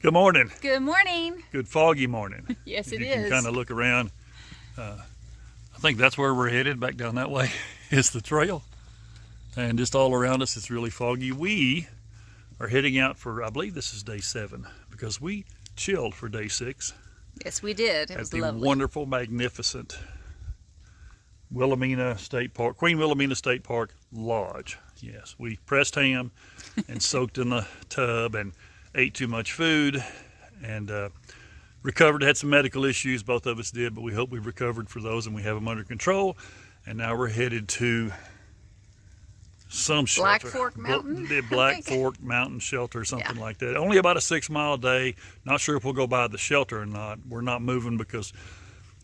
Good morning. Good morning. Good foggy morning. Yes, it is. is. You can kind of look around. I think that's where we're headed, back down that way is the trail. And just all around us, it's really foggy. We are heading out for, I believe this is day 7, because we chilled for day 6. Yes, we did. It was lovely. At the wonderful, magnificent Wilhelmina State Park, Queen Wilhelmina State Park Lodge. Yes, we pressed ham and soaked in the tub and ate too much food and recovered. Had some medical issues, both of us did, but we hope we've recovered for those and we have them under control. And now we're headed to some shelter. Black Fork Mountain? The Black Fork Mountain Shelter or something like that. Only about a 6-mile day. Not sure if we'll go by the shelter or not. We're not moving because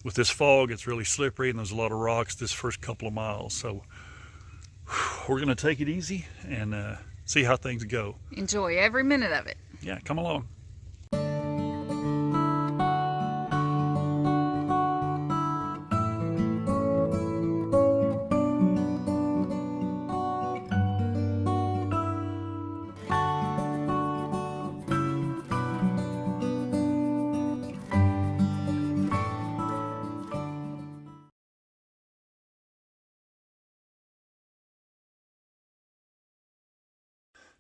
with this fog, it's really slippery and there's a lot of rocks this first couple of miles. So we're going to take it easy and see how things go. Enjoy every minute of it. Yeah, come along.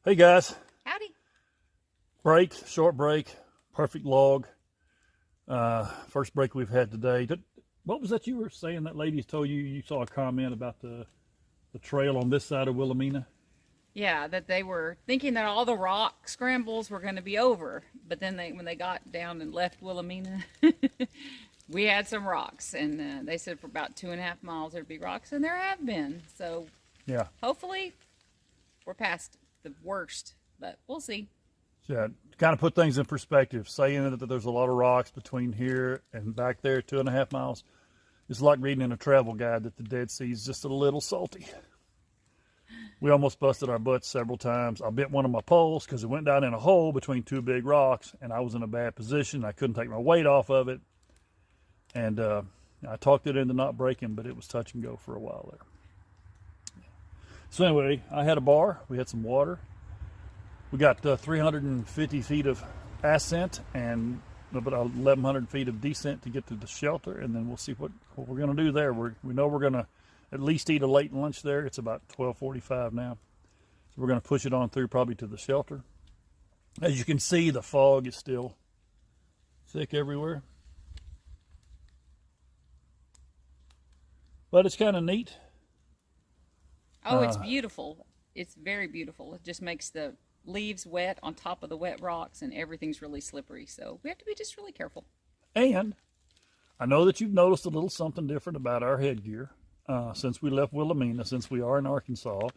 Hey guys. Howdy. Break, short break, perfect log. First break we've had today. What was that you were saying? That lady told you you saw a comment about the trail on this side of Wilhelmina? Yeah, that they were thinking that all the rock scrambles were going to be over, but then when they got down and left Wilhelmina, we had some rocks, and they said for about 2.5 miles there'd be rocks, and there have been. So yeah, hopefully we're past the worst, but we'll see. Yeah, to kind of put things in perspective, saying that there's a lot of rocks between here and back there, 2.5 miles, it's like reading in a travel guide that the Dead Sea is just a little salty. We almost busted our butts several times. I bent one of my poles because it went down in a hole between 2 big rocks, and I was in a bad position. I couldn't take my weight off of it, and I talked it into not breaking, but it was touch and go for a while there. So anyway, I had a bar, we had some water. We got 350 feet of ascent and about 1,100 feet of descent to get to the shelter, and then we'll see what we're going to do there. We know we're going to at least eat a late lunch there. It's about 12:45 now. So we're going to push it on through probably to the shelter. As you can see, the fog is still thick everywhere. But it's kind of neat. Oh, it's beautiful. It's very beautiful. It just makes the leaves wet on top of the wet rocks, and everything's really slippery. So we have to be just really careful. And I know that you've noticed a little something different about our headgear since we left Wilhelmina, since we are in Arkansas,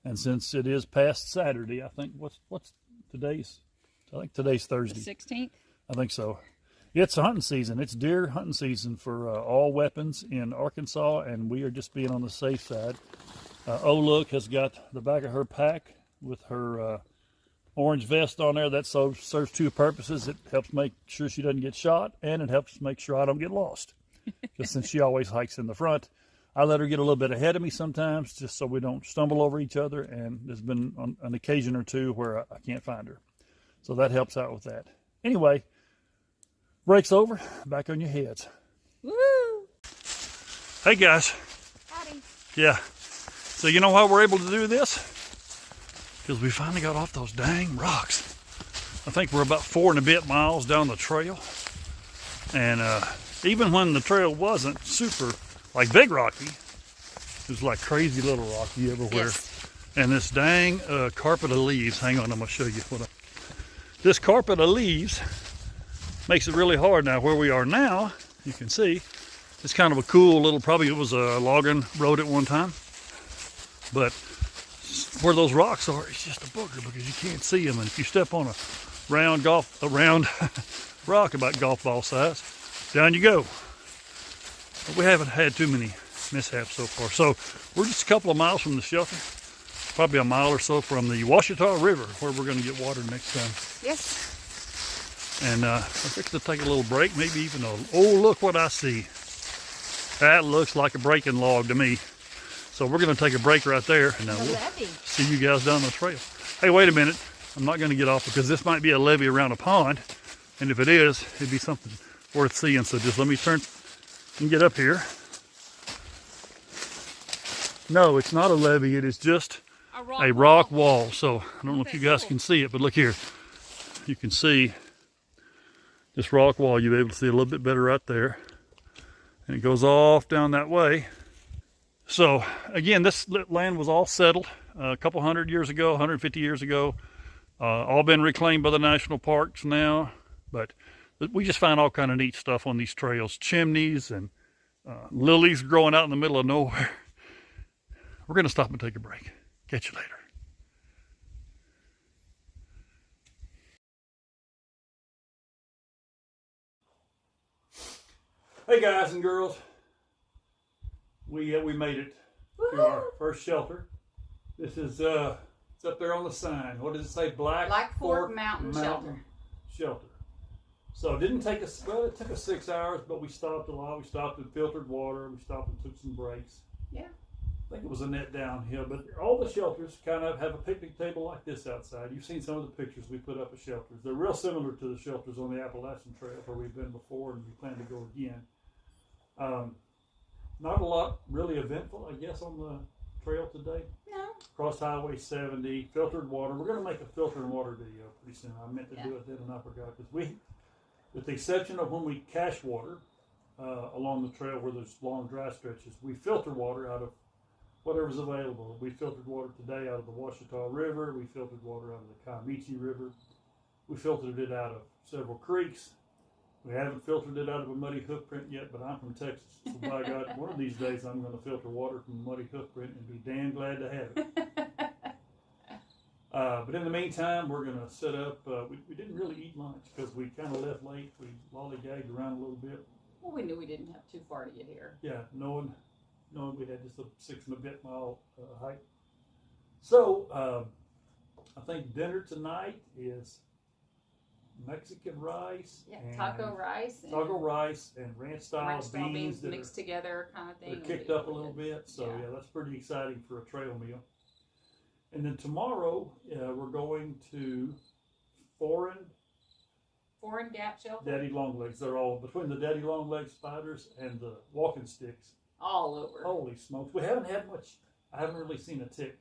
and since it is past Saturday. I think what's today's? I think today's Thursday. The 16th? I think so. It's hunting season. It's deer hunting season for all weapons in Arkansas, and we are just being on the safe side. Look has got the back of her pack with her orange vest on there. That serves 2 purposes. It helps make sure she doesn't get shot, and it helps make sure I don't get lost. Just since she always hikes in the front, I let her get a little bit ahead of me sometimes, just so we don't stumble over each other. And there's been an occasion or two where I can't find her, so that helps out with that. Anyway, break's over. Back on your heads. Woo! Hey guys. Howdy. Yeah. So you know why we're able to do this? Because we finally got off those dang rocks. I think we're about 4 and a bit miles down the trail. And even when the trail wasn't super, like big rocky, it was like crazy little rocky everywhere. Yes. And this dang carpet of leaves, hang on, I'm going to show you. This carpet of leaves makes it really hard. Now where we are now, you can see, it's kind of a cool little, probably it was a logging road at one time. But where those rocks are, it's just a booger because you can't see them. And if you step on a round rock about golf ball size, down you go. But we haven't had too many mishaps so far. So we're just a couple of miles from the shelter, probably a mile or so from the Ouachita River, where we're going to get water next time. Yes. And I'm fixing to take a little break, maybe even oh, look what I see. That looks like a breaking log to me. So we're going to take a break right there, and we'll see you guys down the trail. Hey, wait a minute. I'm not going to get off because this might be a levee around a pond. And if it is, it'd be something worth seeing. So just let me turn and get up here. No, it's not a levee. It is just a rock wall. So I don't know if you guys can see it, but look here. You can see this rock wall. You'll be able to see a little bit better right there. And it goes off down that way. So again, this land was all settled a couple hundred years ago, 150 years ago. All been reclaimed by the national parks now. But we just find all kind of neat stuff on these trails. Chimneys and lilies growing out in the middle of nowhere. We're going to stop and take a break. Catch you later. Hey guys and girls, we made it to our first shelter. This is it's up there on the sign. What does it say? Black Fork Mountain Shelter. So it didn't take us, well, it took us 6 hours, but we stopped a lot. We stopped and filtered water. We stopped and took some breaks. Yeah. I think it was a net downhill, but all the shelters kind of have a picnic table like this outside. You've seen some of the pictures we put up of shelters. They're real similar to the shelters on the Appalachian Trail where we've been before and we plan to go again. Not a lot really eventful, I guess, on the trail today. No. Crossed Highway 70, filtered water. We're going to make a filter and water video pretty soon. I meant to do it then and I forgot because with the exception of when we cache water along the trail where there's long dry stretches, we filter water out of whatever's available. We filtered water today out of the Ouachita River. We filtered water out of the Comanche River. We filtered it out of several creeks. We haven't filtered it out of a muddy hoof print yet, but I'm from Texas. So by God, one of these days I'm going to filter water from a muddy hoof print and be damn glad to have it. But in the meantime, we're going to set up. We didn't really eat lunch because we kind of left late. We lollygagged around a little bit. Well, we knew we didn't have too far to get here. Yeah, knowing we had just a 6 and a bit mile hike. So I think dinner tonight is Mexican rice. Yeah, taco rice. And ranch style beans that mixed together kind of thing. They're kicked up a little bit. So yeah, that's pretty exciting for a trail meal. And then tomorrow we're going to Foreign Gap Shelter. Daddy Longlegs. They're all between the Daddy Longlegs spiders and the walking sticks. All over. Holy smokes. We haven't had much. I haven't really seen a tick.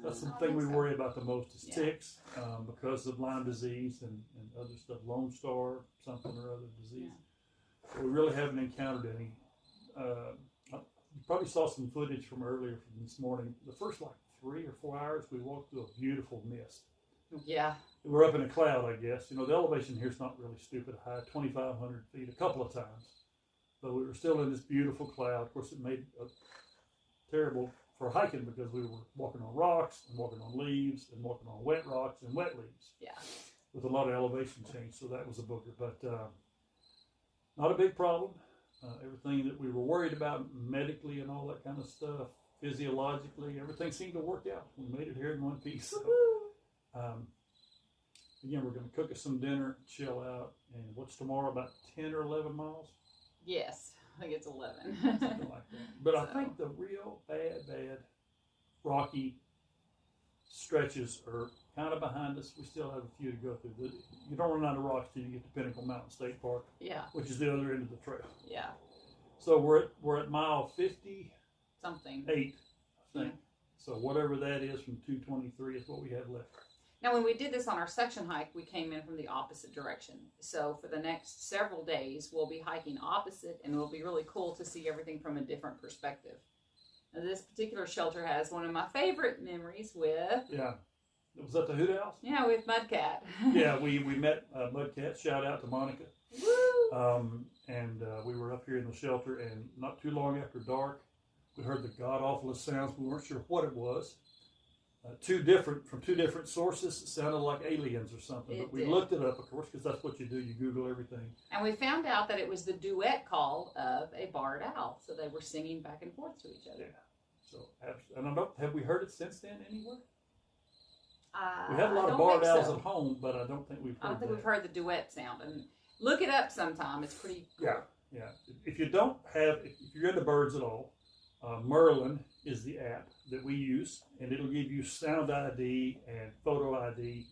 That's the thing we worry about the most is ticks because of Lyme disease and other stuff. Lone Star, something or other disease. Yeah. We really haven't encountered any. You probably saw some footage from earlier from this morning. The first 3 or 4 hours we walked through a beautiful mist. Yeah. We're up in a cloud, I guess. You know, the elevation here is not really stupid high, 2,500 feet a couple of times. But we were still in this beautiful cloud. Of course, it made it terrible for hiking because we were walking on rocks and walking on leaves and walking on wet rocks and wet leaves. Yeah. With a lot of elevation change, so that was a booger. But not a big problem. Everything that we were worried about medically and all that kind of stuff, physiologically, everything seemed to work out. We made it here in one piece. So, again, we're going to cook us some dinner, chill out, and what's tomorrow, about 10 or 11 miles? Yes, I think it's 11. Something like that. But I think the real bad rocky stretches are kind of behind us. We still have a few to go through. You don't run out of rocks till you get to Pinnacle Mountain State Park, which is the other end of the trail. Yeah. So we're at mile 50 something 8, I think. So whatever that is from 223 is what we have left. Now, when we did this on our section hike, we came in from the opposite direction. So for the next several days, we'll be hiking opposite, and it'll be really cool to see everything from a different perspective. Now, this particular shelter has one of my favorite memories with... Yeah. Was that the Hoot House? Yeah, with Mudcat. Yeah, we met Mudcat. Shout out to Monica. Woo! And we were up here in the shelter, and not too long after dark, we heard the god-awfulest sounds. We weren't sure what it was. From two different sources. It sounded like aliens or something. But we looked it up, of course, because that's what you do. You Google everything. And we found out that it was the duet call of a barred owl. So they were singing back and forth to each other. Yeah. So, and I don't, have we heard it since then anywhere? We We have a lot of barred owls at home, but I don't think we've heard we've heard the duet sound. And look it up sometime. It's pretty cool. Yeah. If you don't have, if you're into birds at all, Merlin is the app that we use, and it'll give you sound ID and photo ID.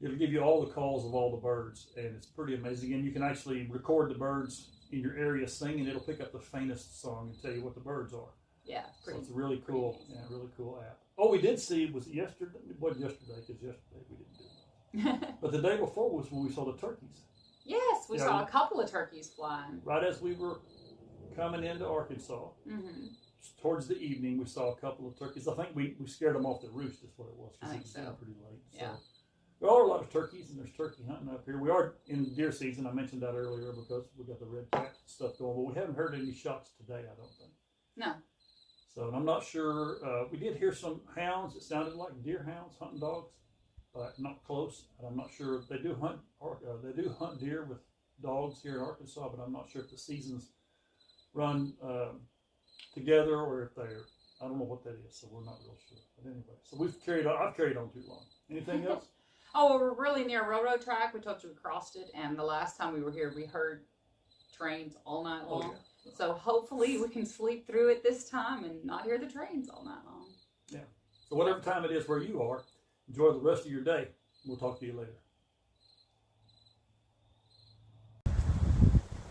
it'll give you all the calls of all the birds, and it's pretty amazing. And you can actually record the birds in your area singing. It'll pick up the faintest song and tell you what the birds are. Yeah, so it's a really cool, really cool app. Oh, we did see, was it yesterday? It wasn't yesterday, because yesterday we didn't do it. But the day before was when we saw the turkeys. Yes, we saw a couple of turkeys flying. Right as we were coming into Arkansas, towards the evening, we saw a couple of turkeys. I think we scared them off the roost, is what it was, because it was getting pretty late. Yeah. So there are a lot of turkeys, and there's turkey hunting up here. We are in deer season. I mentioned that earlier because we got the red cap stuff going, but we haven't heard any shots today, I don't think. No. So I'm not sure. We did hear some hounds. It sounded like deer hounds hunting dogs, but not close. And I'm not sure if they do hunt. They do hunt deer with dogs here in Arkansas, but I'm not sure if the seasons run together or if they're. I don't know what that is, so we're not real sure. But anyway, so I've carried on too long. Anything else? Oh, well, we're really near a railroad track. We told you we crossed it, and the last time we were here, we heard trains all night long. Oh, yeah. So hopefully we can sleep through it this time and not hear the trains all night long. Yeah. So whatever time it is where you are, enjoy the rest of your day. We'll talk to you later.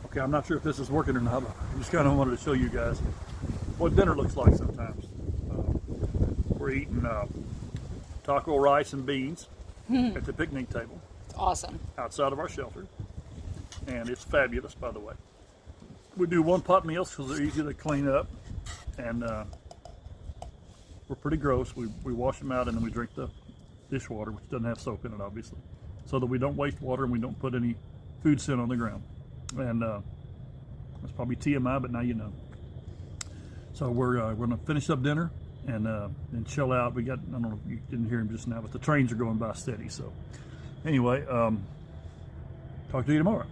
Okay, I'm not sure if this is working or not. I just kind of wanted to show you guys what dinner looks like sometimes. We're eating taco rice and beans at the picnic table. It's awesome. Outside of our shelter. And it's fabulous, by the way. We do one pot meals because they're easy to clean up, and we're pretty gross. We wash them out and then we drink the dishwater, which doesn't have soap in it, obviously, so that we don't waste water and we don't put any food scent on the ground. And that's probably TMI, but now you know. So we're going to finish up dinner and chill out. We got, I don't know if you didn't hear him just now, but the trains are going by steady. So anyway, talk to you tomorrow.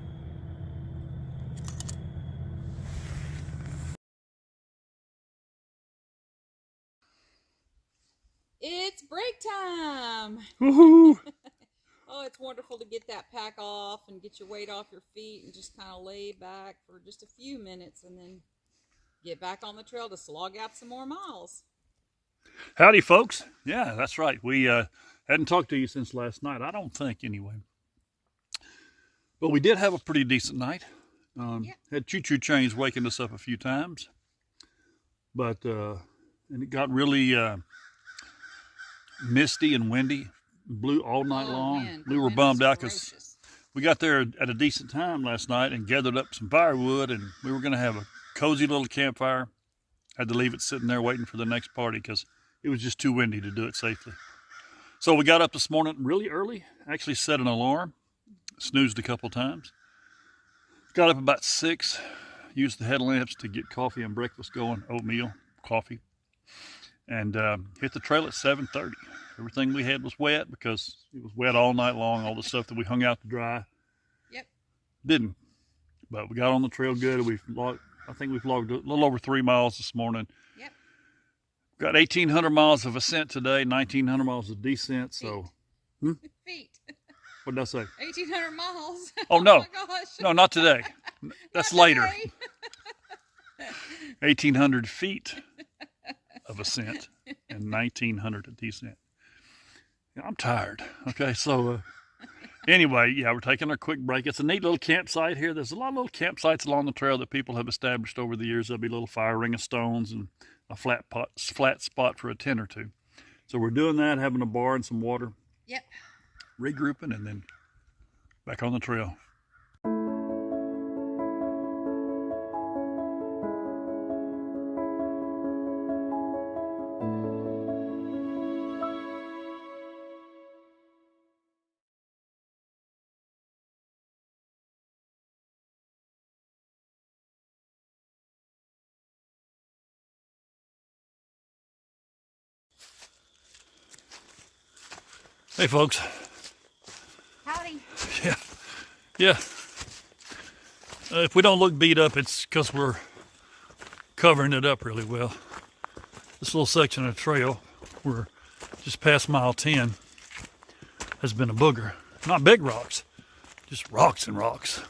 It's break time. Woohoo! Oh, it's wonderful to get that pack off and get your weight off your feet and just kind of lay back for just a few minutes and then get back on the trail to slog out some more miles. Howdy, folks. Yeah, that's right. We hadn't talked to you since last night, I don't think, anyway. But we did have a pretty decent night. Had choo-choo trains waking us up a few times. But, and it got really misty and windy, blew all night long. Man, we were bummed out because we got there at a decent time last night and gathered up some firewood, and we were going to have a cozy little campfire. Had to leave it sitting there waiting for the next party because it was just too windy to do it safely. So we got up this morning really early, actually set an alarm, snoozed a couple times. Got up about 6, used the headlamps to get coffee and breakfast going, oatmeal, coffee. And hit the trail at 7:30. Everything we had was wet because it was wet all night long. All the stuff that we hung out to dry didn't. But we got on the trail good. I think we've logged a little over 3 miles this morning. Yep. Got 1,800 miles of ascent today, 1,900 miles of descent. So, feet. What did I say? 1,800 miles. Oh no, oh my gosh. No, not today. That's later. 1,800 feet of ascent and 1,900 of descent. Yeah, I'm tired. Okay, so anyway, yeah, we're taking a quick break. It's a neat little campsite here. There's a lot of little campsites along the trail that people have established over the years. There'll be a little fire ring of stones and a flat spot for a tent or two. So we're doing that, having a bar and some water. Yep. Regrouping and then back on the trail. Hey folks. Howdy. Yeah. If we don't look beat up, it's because we're covering it up really well. This little section of trail, we're just past mile 10, has been a booger. Not big rocks, just rocks and rocks.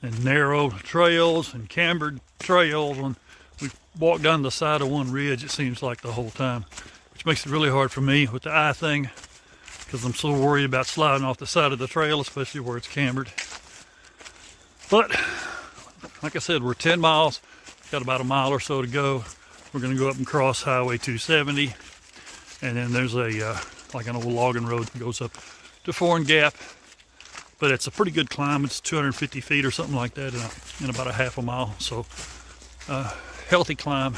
And narrow trails and cambered trails. When we walk down the side of one ridge, it seems like the whole time, which makes it really hard for me with the eye thing. because I'm so worried about sliding off the side of the trail, especially where it's cambered. But like I said, we're 10 miles, got about a mile or so to go. We're going to go up and cross Highway 270, and then there's a like an old logging road that goes up to Foreign Gap. But it's a pretty good climb. It's 250 feet or something like that in about a half a mile. So healthy climb.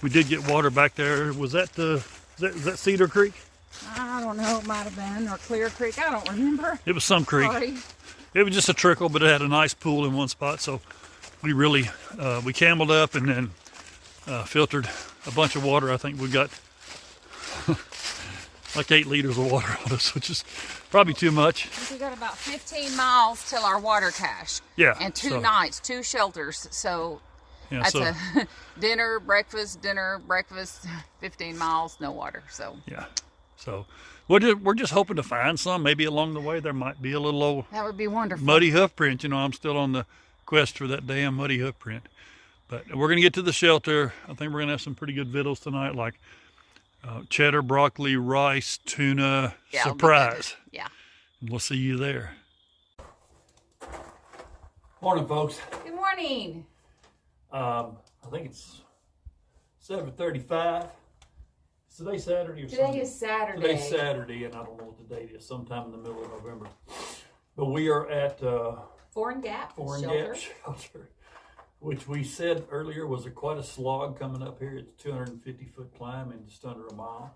We did get water back there. Was that is that Cedar Creek? I don't know. It might have been, or Clear Creek. I don't remember. It was some creek. Sorry. It was just a trickle, but it had a nice pool in one spot. So we really we cameled up and then filtered a bunch of water. I think we got like 8 liters of water on us, which is probably too much. We got about 15 miles till our water cache. Yeah. And 2 nights, 2 shelters. So yeah, that's so, a dinner, breakfast, 15 miles, no water. So yeah. So we're just hoping to find some. Maybe along the way there might be a little old that would be wonderful. muddy hoof print. You know, I'm still on the quest for that damn muddy hoof print. But we're going to get to the shelter. I think we're going to have some pretty good victuals tonight, like cheddar, broccoli, rice, tuna, surprise. Yeah. And we'll see you there. Morning, folks. Good morning. I think it's 7:35. Is today Saturday or Today Sunday? is Saturday. Today's Saturday, and I don't know what the date is. Sometime in the middle of November. But we are at Foreign Gap Shelter, which we said earlier was quite a slog coming up here. It's a 250-foot climb in just under a mile,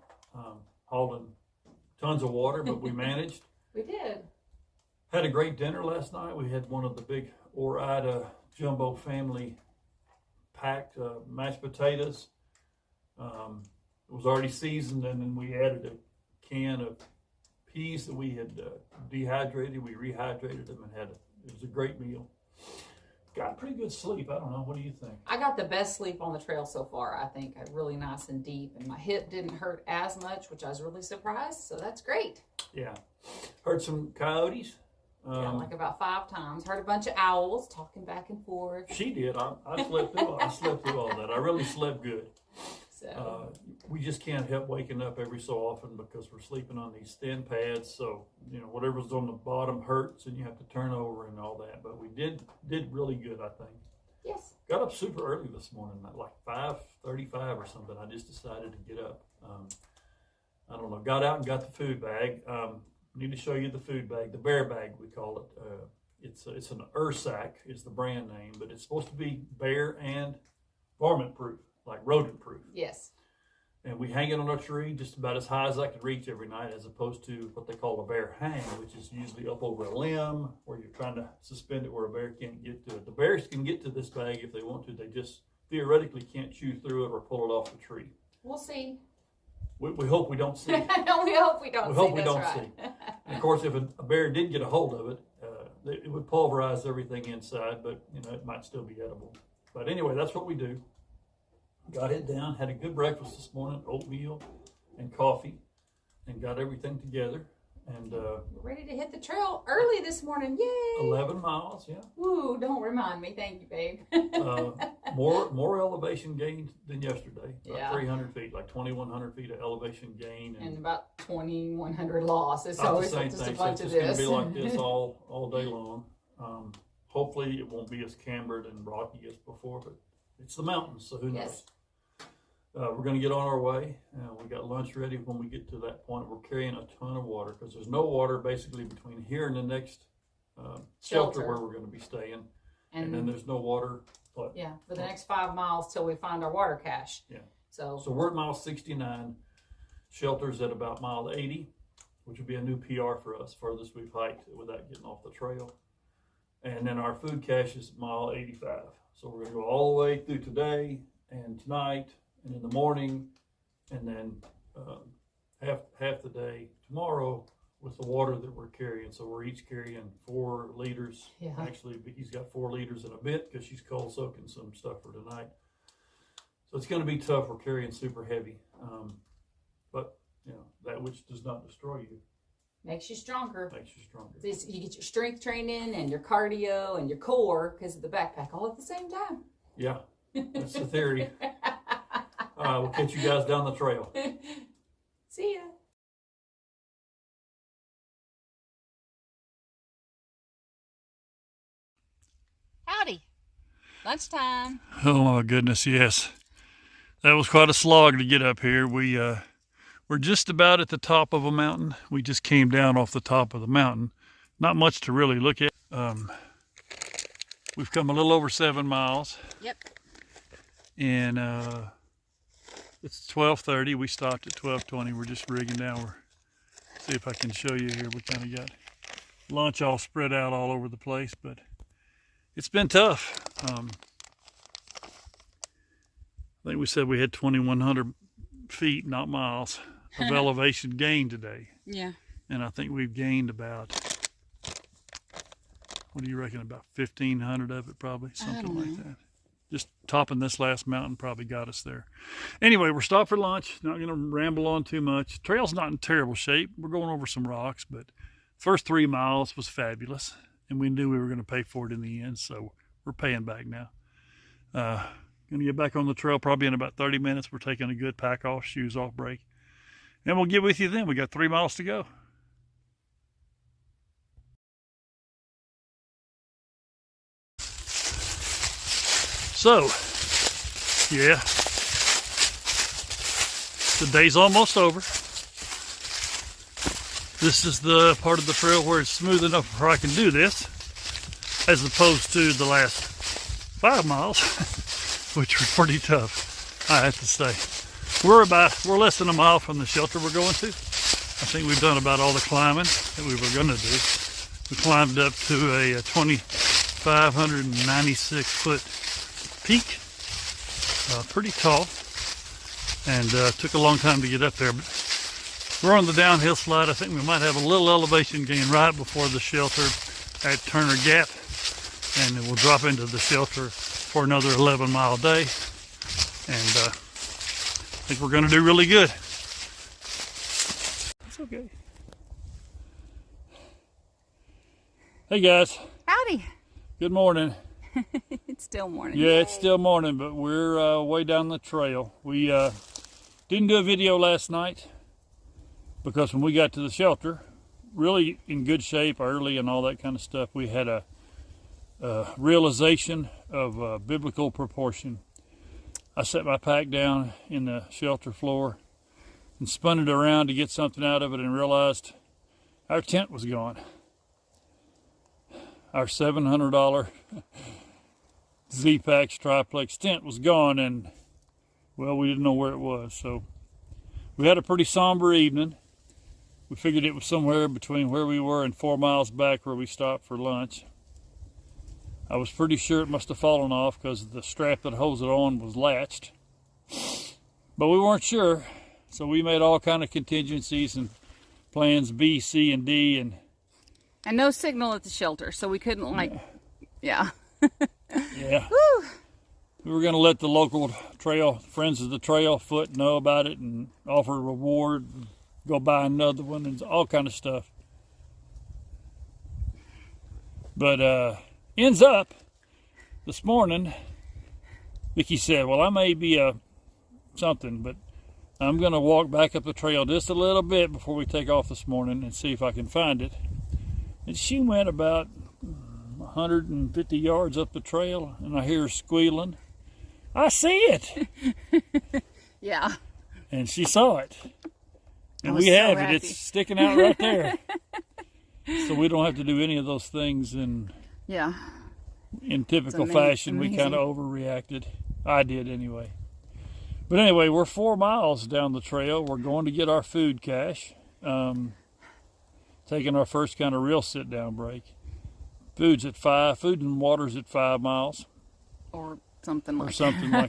hauling tons of water, but we managed. We did. Had a great dinner last night. We had one of the big Ouachita jumbo family packed mashed potatoes. It was already seasoned, and then we added a can of peas that we had dehydrated. We rehydrated them and it was a great meal. Got pretty good sleep. I don't know. What do you think? I got the best sleep on the trail so far, I think. Really nice and deep, and my hip didn't hurt as much, which I was really surprised, so that's great. Yeah. Heard some coyotes. Yeah, like about 5 times. Heard a bunch of owls talking back and forth. She did. I slept through all that. I really slept good. So we just can't help waking up every so often because we're sleeping on these thin pads. So, you know, whatever's on the bottom hurts and you have to turn over and all that. But we did really good, I think. yes. Got up super early this morning, like 5:35 or something. I just decided to get up. I don't know. Got out and got the food bag. Need to show you the food bag, the bear bag we call it. It's an Ursack is the brand name, but it's supposed to be bear and varmint proof, like rodent proof. Yes. And we hang it on a tree just about as high as I could reach every night, as opposed to what they call a bear hang, which is usually up over a limb where you're trying to suspend it where a bear can't get to it. The bears can get to this bag if they want to. They just theoretically can't chew through it or pull it off the tree. We'll see. We hope we don't see it. We hope we don't We see. hope we That's don't right. see. And of course, if a bear did get a hold of it, it would pulverize everything inside, but you know it might still be edible. But anyway, that's what we do. Got it down, had a good breakfast this morning, oatmeal and coffee, and got everything together. And We're ready to hit the trail early this morning. Yay! 11 miles, yeah. Ooh, don't remind me. Thank you, babe. More elevation gain than yesterday. About Yeah. 300 feet, like 2,100 feet of elevation gain. And about 2,100 losses. Not So the it's same just a thing. So bunch it's of just going this. to be like this all day long. Hopefully it won't be as cambered and rocky as before, but it's the mountains, so who knows? Yes. We're going to get on our way. We got lunch ready when we get to that point. We're carrying a ton of water because there's no water basically between here and the next shelter where we're going to be staying. And then there's no water. But, yeah, for the next 5 miles till we find our water cache. Yeah. So we're at mile 69. Shelter's at about mile 80, which would be a new PR for us, furthest we've hiked without getting off the trail. And then our food cache is mile 85. So we're going to go all the way through today and tonight and in the morning, and then half the day tomorrow with the water that we're carrying. So we're each carrying 4 liters. Yeah. Actually, he's got 4 liters and a bit because she's cold soaking some stuff for tonight. So it's going to be tough. We're carrying super heavy. But, you know, that which does not destroy you makes you stronger. makes you stronger. You get your strength training and your cardio and your core because of the backpack all at the same time. Yeah, that's the theory. All right, we'll catch you guys down the trail. See ya. Lunchtime. Oh my goodness, yes. That was quite a slog to get up here. We're just about at the top of a mountain. We just came down off the top of the mountain. Not much to really look at. We've come a little over 7 miles. Yep. And it's 12:30. We stopped at 12:20. We're just rigging down. See if I can show you here. We kind of got lunch all spread out all over the place, but it's been tough. I think we said we had 2,100 feet, not miles, of elevation gain today. Yeah. And I think we've gained about, what do you reckon, about 1,500 of it probably, something like that. Just topping this last mountain probably got us there. Anyway, we're stopped for lunch. Not going to ramble on too much. Trail's not in terrible shape. We're going over some rocks, but first 3 miles was fabulous, and we knew we were going to pay for it in the end, so we're paying back now. Going to get back on the trail probably in about 30 minutes. We're taking a good pack off, shoes off break, and we'll get with you then. We got 3 miles to go. So, yeah, the day's almost over. This is the part of the trail where it's smooth enough where I can do this, as opposed to the last 5 miles, which were pretty tough, I have to say. We're less than a mile from the shelter we're going to. I think we've done about all the climbing that we were going to do. We climbed up to a 2,596 foot peak, pretty tall, and took a long time to get up there, but we're on the downhill slide. I think we might have a little elevation gain right before the shelter at Turner Gap, and then we'll drop into the shelter for another 11-mile day, and I think we're going to do really good. It's okay. Hey guys. Howdy. Good morning. It's still morning. Yeah, it's still morning, but we're way down the trail. We didn't do a video last night because when we got to the shelter, really in good shape early and all that kind of stuff, we had a realization of biblical proportion. I set my pack down in the shelter floor and spun it around to get something out of it and realized our tent was gone. Our $700 Z-Packs triplex tent was gone, and well, we didn't know where it was. So we had a pretty somber evening. We figured it was somewhere between where we were and 4 miles back where we stopped for lunch. I was pretty sure it must have fallen off because the strap that holds it on was latched, but we weren't sure, so we made all kind of contingencies and plans B, C, and D, and no signal at the shelter, so we couldn't yeah. Yeah. Woo. We were going to let the local trail, friends of the trail foot know about it and offer a reward, and go buy another one, and all kind of stuff. But ends up, this morning, Vicky said, well, I may be something, but I'm going to walk back up the trail just a little bit before we take off this morning and see if I can find it. And she went about 150 yards up the trail, and I hear her squealing. I see it. Yeah. And she saw it. And we so have happy. it. It's sticking out right there. So we don't have to do any of those things in typical fashion. We kind of overreacted. I did anyway. But anyway, we're 4 miles down the trail. We're going to get our food cache. Taking our first kind of real sit-down break. Food and water's at 5 miles. Or something like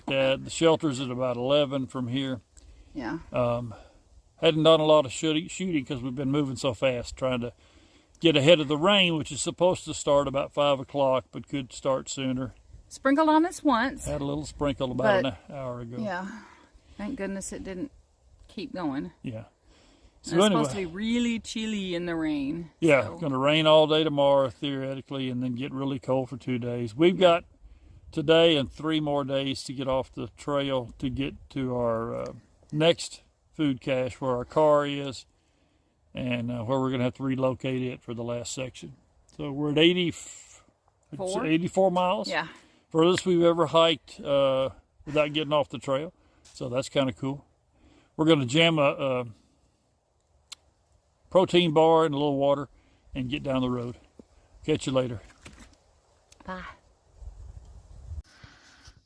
that. The shelter's at about 11 from here. Yeah. Hadn't done a lot of shooting because we've been moving so fast, trying to get ahead of the rain, which is supposed to start about 5 o'clock, but could start sooner. Sprinkled on us once. Had a little sprinkle about an hour ago. Yeah. Thank goodness it didn't keep going. Yeah. So it's supposed to be really chilly in the rain. Yeah, so. It's going to rain all day tomorrow, theoretically, and then get really cold for 2 days. We've got today and 3 more days to get off the trail to get to our next food cache where our car is and where we're going to have to relocate it for the last section. So we're at 84 miles. Yeah. Furthest we've ever hiked without getting off the trail. So that's kind of cool. We're going to jam a protein bar and a little water and get down the road. Catch you later. Bye.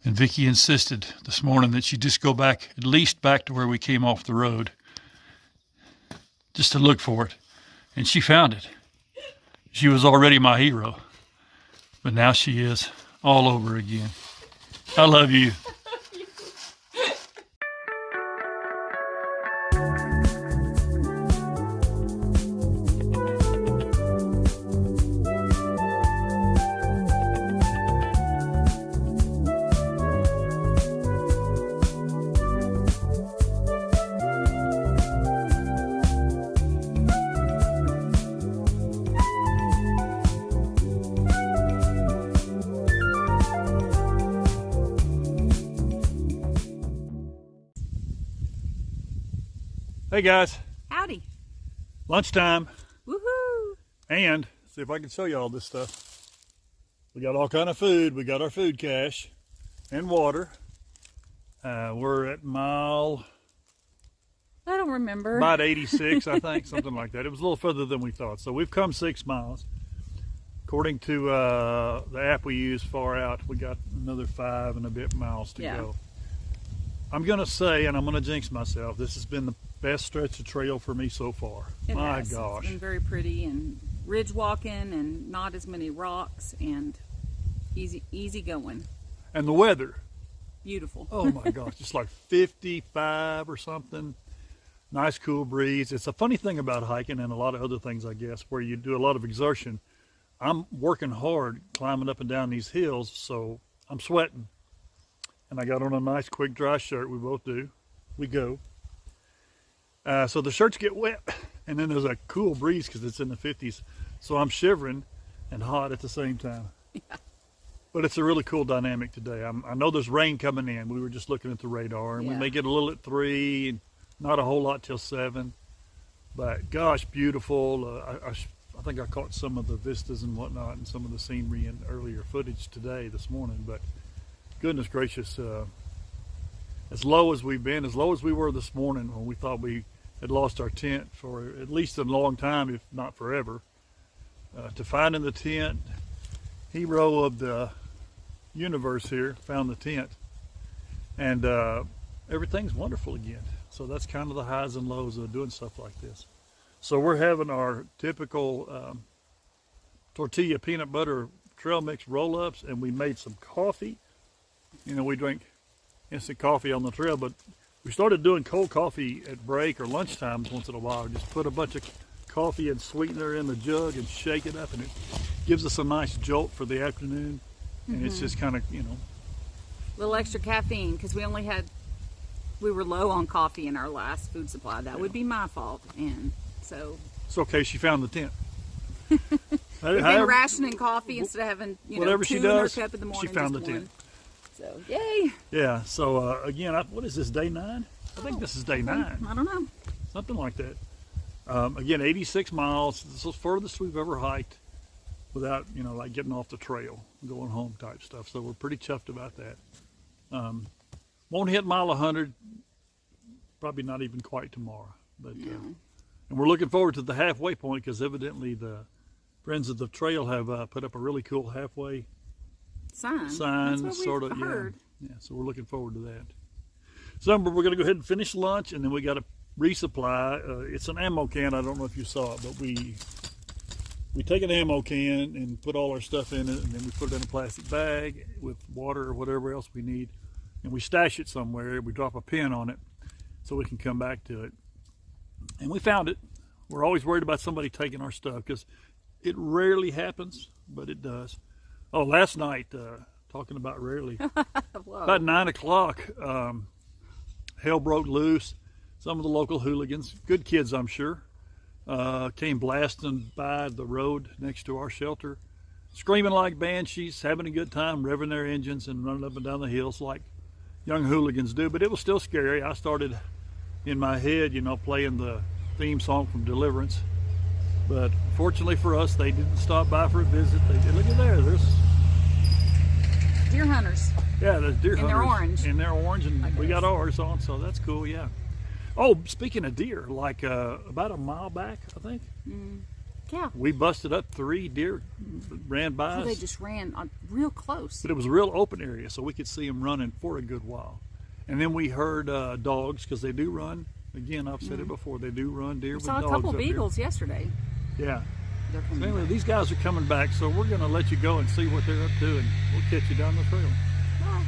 And Vicki insisted this morning that she just go back, at least back to where we came off the road, just to look for it. And she found it. She was already my hero, but now she is all over again. I love you. Hey guys, Howdy. lunchtime, Woohoo. and see if I can show you all this stuff. We got all kind of food. We got our food cache and water. We're at mile I don't remember. about 86, I think, something like that. It was a little further than we thought. So we've come 6 miles. According to the app we use, Far Out, we got another 5 and a bit miles to go. I'm going to say, and I'm going to jinx myself, this has been the best stretch of trail for me so far. My gosh. It's been very pretty and ridge walking and not as many rocks and easy going. And the weather. Beautiful. Oh my gosh, it's like 55 or something. Nice cool breeze. It's a funny thing about hiking and a lot of other things, I guess, where you do a lot of exertion. I'm working hard climbing up and down these hills, so I'm sweating. And I got on a nice quick dry shirt. We both do. We go. So the shirts get wet, and then there's a cool breeze because it's in the 50s. So I'm shivering and hot at the same time. Yeah. But it's a really cool dynamic today. I know there's rain coming in. We were just looking at the radar, and we may get a little at 3, and not a whole lot till 7. But gosh, beautiful. I think I caught some of the vistas and whatnot and some of the scenery in earlier footage today, this morning. But goodness gracious, as low as we've been, as low as we were this morning when we thought we had lost our tent for at least a long time, if not forever, to find in the tent, hero of the universe here, found the tent, and everything's wonderful again. So that's kind of the highs and lows of doing stuff like this. So we're having our typical tortilla peanut butter trail mix roll-ups, and we made some coffee. You know, we drink instant coffee on the trail, but we started doing cold coffee at break or lunchtime once in a while. Just put a bunch of coffee and sweetener in the jug and shake it up, and it gives us a nice jolt for the afternoon. And it's just kind of, you know, A little extra caffeine because we were low on coffee in our last food supply. That would be my fault, and so it's okay. She found the tent. we've been rationing coffee instead of having whatever two she does, in our cup in the morning. she found the just tent. one. So yay! Yeah. So again, what is this, day 9? I think this is day 9. I don't know. Something like that. Again, 86 miles. This is the furthest we've ever hiked without, like getting off the trail, going home type stuff. So we're pretty chuffed about that. Won't hit mile 100, probably not even quite tomorrow. But and we're looking forward to the halfway point because evidently the Friends of the Trail have put up a really cool halfway sign, sort of. Heard. Yeah. So we're looking forward to that. So we're going to go ahead and finish lunch, and then we got to resupply. It's an ammo can. I don't know if you saw it, but we take an ammo can and put all our stuff in it, and then we put it in a plastic bag with water or whatever else we need, and we stash it somewhere. We drop a pin on it so we can come back to it. And we found it. We're always worried about somebody taking our stuff because it rarely happens, but it does. Oh, last night, talking about rarely, about 9 o'clock, hell broke loose. Some of the local hooligans, good kids I'm sure, came blasting by the road next to our shelter, screaming like banshees, having a good time, revving their engines and running up and down the hills like young hooligans do. But it was still scary. I started in my head, playing the theme song from Deliverance. But fortunately for us, they didn't stop by for a visit. They did. Look at there. There's deer hunter. hunters. Yeah, there's deer And hunters. they're orange. And they're orange, and I we got guess. ours on, so that's cool, yeah. Oh, speaking of deer, like about a mile back, I think, Yeah. we busted up 3 deer, ran by So us. they just ran on real close. But it was a real open area, so we could see them running for a good while. And then we heard dogs, because they do run. Again, I've said it before, they do run deer We with saw dogs a couple up here. beagles yesterday. Yeah. They're So coming anyway, back. these guys are coming back, so we're going to let you go and see what they're up to, and we'll catch you down the trail. Bye.